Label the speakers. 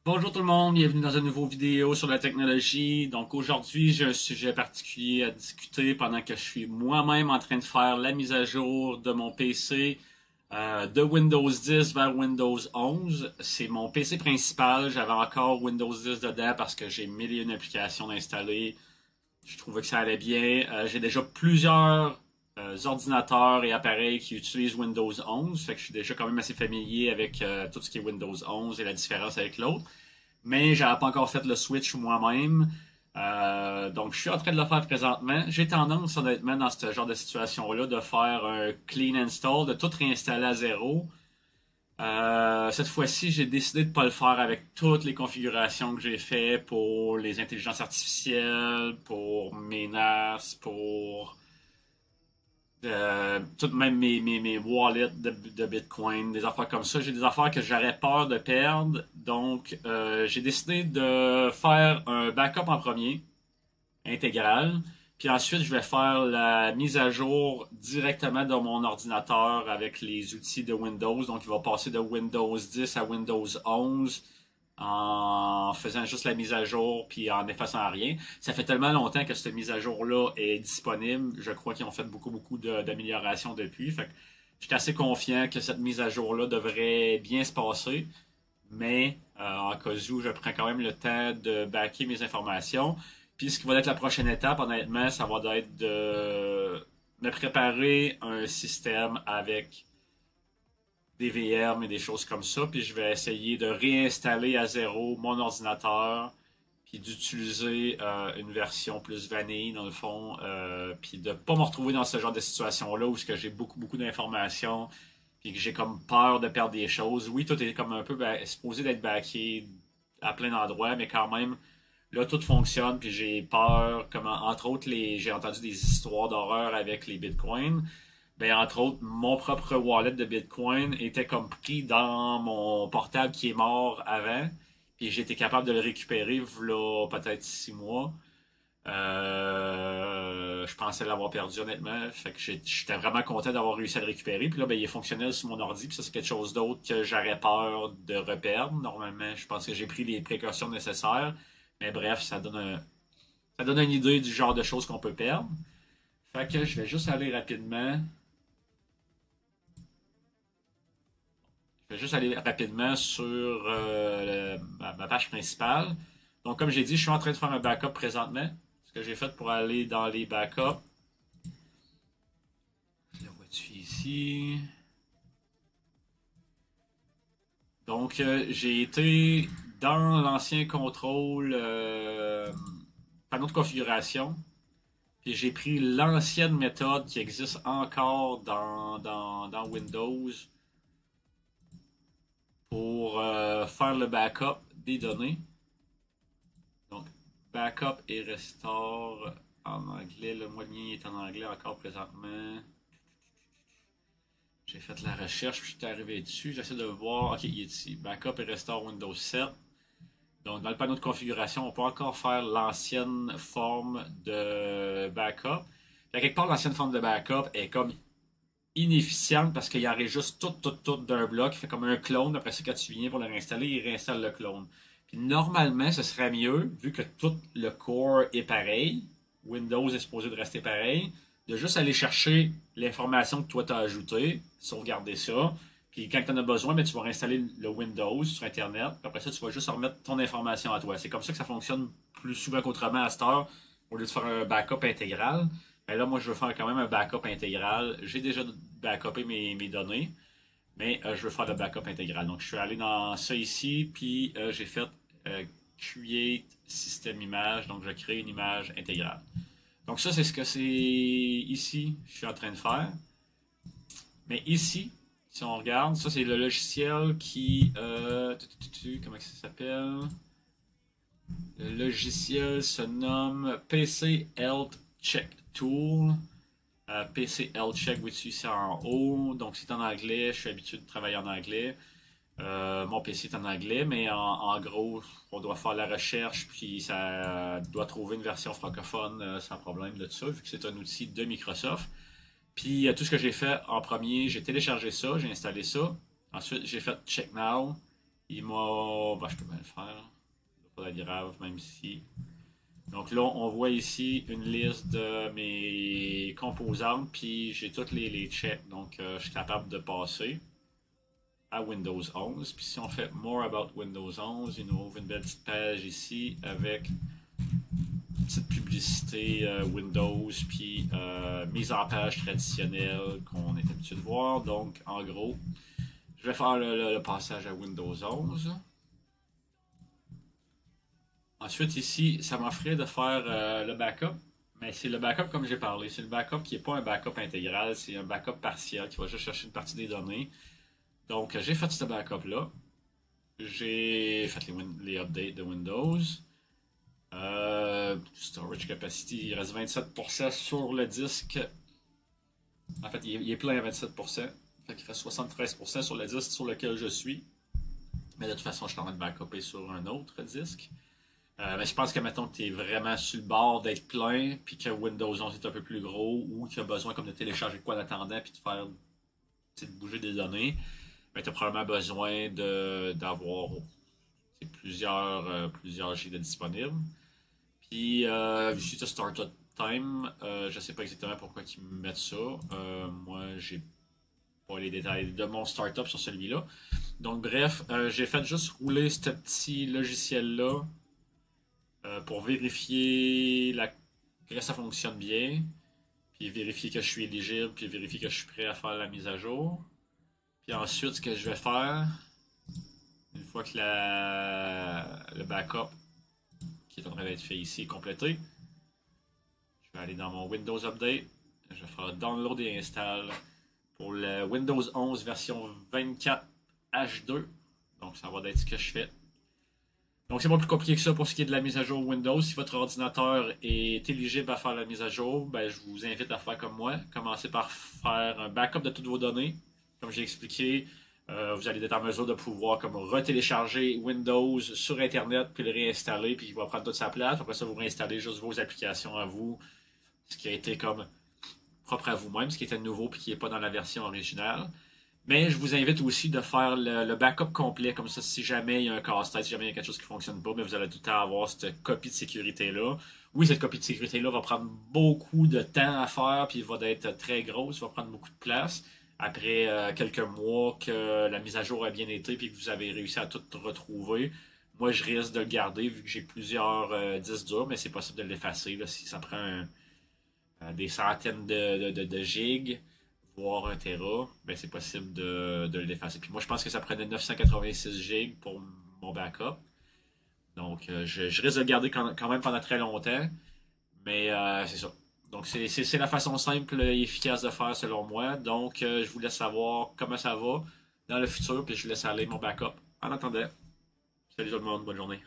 Speaker 1: Bonjour tout le monde, bienvenue dans une nouvelle vidéo sur la technologie. Donc aujourd'hui, j'ai un sujet particulier à discuter pendant que je suis moi-même en train de faire la mise à jour de mon PC de Windows 10 vers Windows 11. C'est mon PC principal, j'avais encore Windows 10 dedans parce que j'ai mille et une applications installées. Je trouvais que ça allait bien. J'ai déjà plusieurs ordinateurs et appareils qui utilisent Windows 11, fait que je suis déjà quand même assez familier avec tout ce qui est Windows 11 et la différence avec l'autre. Mais j'avais pas encore fait le switch moi-même. Donc je suis en train de le faire présentement. J'ai tendance honnêtement dans ce genre de situation-là de faire un clean install, de tout réinstaller à zéro. Cette fois-ci, j'ai décidé de ne pas le faire avec toutes les configurations que j'ai fait pour les intelligences artificielles, pour mes NAS, pour tout même mes wallets de Bitcoin, des affaires comme ça. J'ai des affaires que j'aurais peur de perdre. Donc, j'ai décidé de faire un backup en premier, intégral. Puis ensuite, je vais faire la mise à jour directement dans mon ordinateur avec les outils de Windows. Donc, il va passer de Windows 10 à Windows 11 en faisant juste la mise à jour puis en effaçant rien. Ça fait tellement longtemps que cette mise à jour-là est disponible. Je crois qu'ils ont fait beaucoup d'améliorations depuis. Fait que je suis assez confiant que cette mise à jour-là devrait bien se passer. Mais en cas où, je prends quand même le temps de backer mes informations. Puis ce qui va être la prochaine étape, honnêtement, ça va être de me préparer un système avec des VM et des choses comme ça. Puis je vais essayer de réinstaller à zéro mon ordinateur, puis d'utiliser une version plus vanille dans le fond, puis de pas me retrouver dans ce genre de situation-là où j'ai beaucoup d'informations, puis que j'ai comme peur de perdre des choses. Oui, tout est comme un peu supposé d'être backé à plein d'endroits, mais quand même, là, tout fonctionne, puis j'ai peur, comme entre autres, j'ai entendu des histoires d'horreur avec les bitcoins. Ben, entre autres, mon propre wallet de Bitcoin était comme pris dans mon portable qui est mort avant. Puis j'ai été capable de le récupérer, v'là peut-être 6 mois. Je pensais l'avoir perdu honnêtement. Fait que j'étais vraiment content d'avoir réussi à le récupérer. Puis là, ben, il est fonctionnel sur mon ordi. Puis ça, c'est quelque chose d'autre que j'aurais peur de reperdre. Normalement, je pense que j'ai pris les précautions nécessaires. Mais bref, ça donne une idée du genre de choses qu'on peut perdre. Fait que je vais juste aller rapidement. Je vais juste aller rapidement sur ma page principale. Donc, comme j'ai dit, je suis en train de faire un backup présentement. Ce que j'ai fait pour aller dans les backups. Je le vois-tu ici? Donc, j'ai été dans l'ancien contrôle panneau de configuration. Puis j'ai pris l'ancienne méthode qui existe encore dans Windows pour faire le backup des données. Donc, backup et restore en anglais. Le mien est en anglais encore présentement. J'ai fait la recherche, puis je suis arrivé dessus. J'essaie de voir. Ok, il est ici. Backup et restore Windows 7. Donc, dans le panneau de configuration, on peut encore faire l'ancienne forme de backup. Puis, à quelque part, l'ancienne forme de backup est comme inefficiente parce qu'il enregistre tout d'un bloc. Il fait comme un clone. Après ça, quand tu viens pour le réinstaller, il réinstalle le clone. Puis normalement, ce serait mieux, vu que tout le core est pareil, Windows est supposé de rester pareil, de juste aller chercher l'information que toi t'as ajoutée, sauvegarder ça, puis quand tu en as besoin, ben, tu vas réinstaller le Windows sur Internet, puis après ça, tu vas juste remettre ton information à toi. C'est comme ça que ça fonctionne plus souvent qu'autrement à cette heure, au lieu de faire un backup intégral. Mais là, moi, je veux faire quand même un backup intégral. J'ai déjà backupé mes données, mais je veux faire le backup intégral. Donc, je suis allé dans ça ici, puis j'ai fait Create System Image. Donc, je crée une image intégrale. Donc, ça, c'est ce que c'est ici, je suis en train de faire. Mais ici, si on regarde, ça, c'est le logiciel qui... comment ça s'appelle? Le logiciel se nomme PC Health Check Tool. PC Health Check, vous voyez c'est en haut. Donc, c'est en anglais. Je suis habitué de travailler en anglais. Mon PC est en anglais, mais en gros, on doit faire la recherche, puis ça doit trouver une version francophone sans problème de tout ça, vu que c'est un outil de Microsoft. Puis tout ce que j'ai fait en premier, j'ai téléchargé ça, j'ai installé ça. Ensuite, j'ai fait Check Now. Il m'a... Ben, je peux bien le faire. Pas grave, même si... Donc là, on voit ici une liste de mes composantes, puis j'ai toutes les checks. Donc, je suis capable de passer à Windows 11. Puis si on fait More About Windows 11, il nous ouvre une belle petite page ici avec une petite publicité Windows, puis mise en page traditionnelle qu'on est habitué de voir. Donc, en gros, je vais faire le passage à Windows 11. Ensuite, ici, ça m'offrait de faire le backup, mais c'est le backup comme j'ai parlé. C'est le backup qui n'est pas un backup intégral, c'est un backup partiel qui va juste chercher une partie des données. Donc, j'ai fait ce backup-là. J'ai fait les updates de Windows. Storage capacity, il reste 27% sur le disque. En fait, il est plein à 27%. Fait qu'il reste 73% sur le disque sur lequel je suis. Mais de toute façon, je suis en train de backuper sur un autre disque. Mais je pense que mettons que tu es vraiment sur le bord d'être plein, puis que Windows 11 est un peu plus gros, ou que tu as besoin comme de télécharger quoi en attendant, puis de bouger des données, mais tu as probablement besoin d'avoir plusieurs gigs de disponibles. Puis, vu que Startup Time, je sais pas exactement pourquoi ils me mettent ça. Moi, j'ai pas les détails de mon startup sur celui-là. Donc, bref, j'ai fait juste rouler ce petit logiciel-là pour vérifier que ça fonctionne bien, puis vérifier que je suis éligible, puis vérifier que je suis prêt à faire la mise à jour. Puis ensuite, ce que je vais faire, une fois que le backup qui est en train d'être fait ici est complété, je vais aller dans mon Windows Update, je vais faire Download et Install pour le Windows 11 version 24 H2. Donc ça va être ce que je fais. Donc c'est pas plus compliqué que ça pour ce qui est de la mise à jour Windows. Si votre ordinateur est éligible à faire la mise à jour, ben, je vous invite à faire comme moi. Commencez par faire un backup de toutes vos données. Comme j'ai expliqué, vous allez être en mesure de pouvoir comme retélécharger Windows sur Internet, puis le réinstaller, puis il va prendre toute sa place. Après ça, vous réinstallez juste vos applications à vous, ce qui a été comme propre à vous-même, ce qui était nouveau, puis qui n'est pas dans la version originale. Mais je vous invite aussi de faire le backup complet, comme ça, si jamais il y a un casse-tête, si jamais il y a quelque chose qui ne fonctionne pas, mais vous allez tout le temps avoir cette copie de sécurité-là. Oui, cette copie de sécurité-là va prendre beaucoup de temps à faire, puis va être très grosse, va prendre beaucoup de place. Après quelques mois que la mise à jour a bien été, puis que vous avez réussi à tout retrouver, moi, je risque de le garder, vu que j'ai plusieurs disques durs, mais c'est possible de l'effacer, là, si ça prend des centaines de gigs, voire 1 Tera, ben c'est possible de l'effacer. Puis moi, je pense que ça prenait 986 gigs pour mon backup. Donc, je risque de le garder quand même pendant très longtemps. Mais c'est ça. Donc, c'est la façon simple et efficace de faire selon moi. Donc, je vous laisse savoir comment ça va dans le futur, puis je vous laisse aller mon backup. En attendant, salut tout le monde, bonne journée.